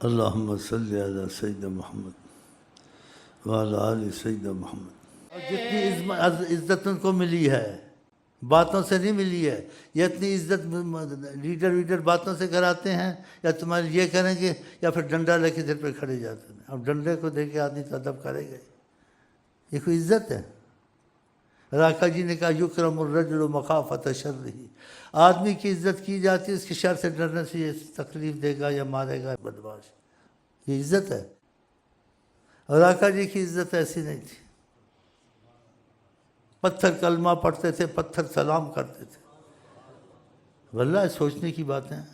اللہم صلی علی سیدنا محمد وعلی آل سیدنا محمد۔ اور جتنی عزت ان کو ملی ہے باتوں سے نہیں ملی ہے، یہ اتنی عزت لیڈر باتوں سے کراتے ہیں یا تمہارے یہ کریں گے یا پھر ڈنڈا لے کے دل پہ کھڑے جاتے ہیں۔ اب ڈنڈے کو دے کے آدمی تو ادب کرے گا، یہ کوئی عزت ہے؟ راکھا جی نے کہا یکرم الرجل مخافۃ شرہ، آدمی کی عزت کی جاتی ہے اس کی شر سے ڈرنے سے، یہ تکلیف دے گا یا مارے گا بدمعاش، یہ عزت ہے؟ راکھا جی کی عزت ایسی نہیں تھی، پتھر کلمہ پڑھتے تھے، پتھر سلام کرتے تھے، واللہ سوچنے کی باتیں ہیں۔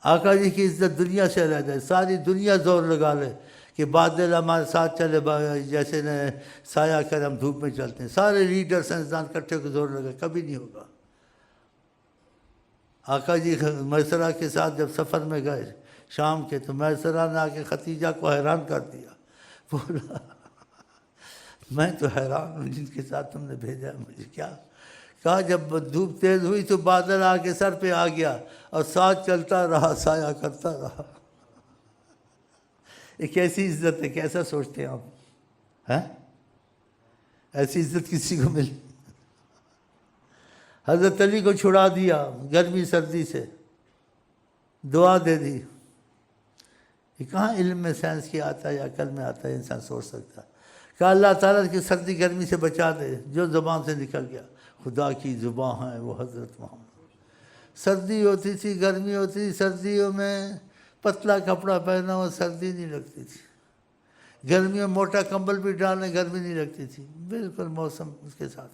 آقا جی کی عزت دنیا سے علیحدہ ہے، ساری دنیا زور لگا لے کہ بادل ہمارے ساتھ چلے، جیسے سایہ کر ہم دھوپ میں چلتے ہیں، سارے لیڈر سائنسدان کٹھے کو زور لگا، کبھی نہیں ہوگا۔ آقا جی میسرہ کے ساتھ جب سفر میں گئے شام کے، تو میسرہ نے آ کے ختیجہ کو حیران کر دیا، بولا میں تو حیران ہوں جن کے ساتھ تم نے بھیجا ہے مجھے، کیا؟ کہا جب دھوپ تیز ہوئی تو بادل آ کے سر پہ آ گیا اور ساتھ چلتا رہا، سایہ کرتا رہا۔ یہ کیسی عزت ہے، کیسا سوچتے ہیں آپ؟ ایسی عزت کسی کو ملی؟ حضرت علی کو چھڑا دیا گرمی سردی سے، دعا دے دی۔ یہ کہاں علم میں سائنس کی آتا ہے یا عقل میں آتا ہے انسان سوچ سکتا ہے؟ کہا اللہ تعالیٰ کی سردی گرمی سے بچا دے، جو زبان سے نکل گیا خدا کی زبان ہے وہ حضرت محمد۔ سردی ہوتی تھی، گرمی ہوتی تھی، سردیوں میں پتلا کپڑا پہنا ہوا سردی نہیں لگتی تھی، گرمیوں میں موٹا کمبل بھی ڈالنے گرمی نہیں لگتی تھی، بالکل موسم اس کے ساتھ۔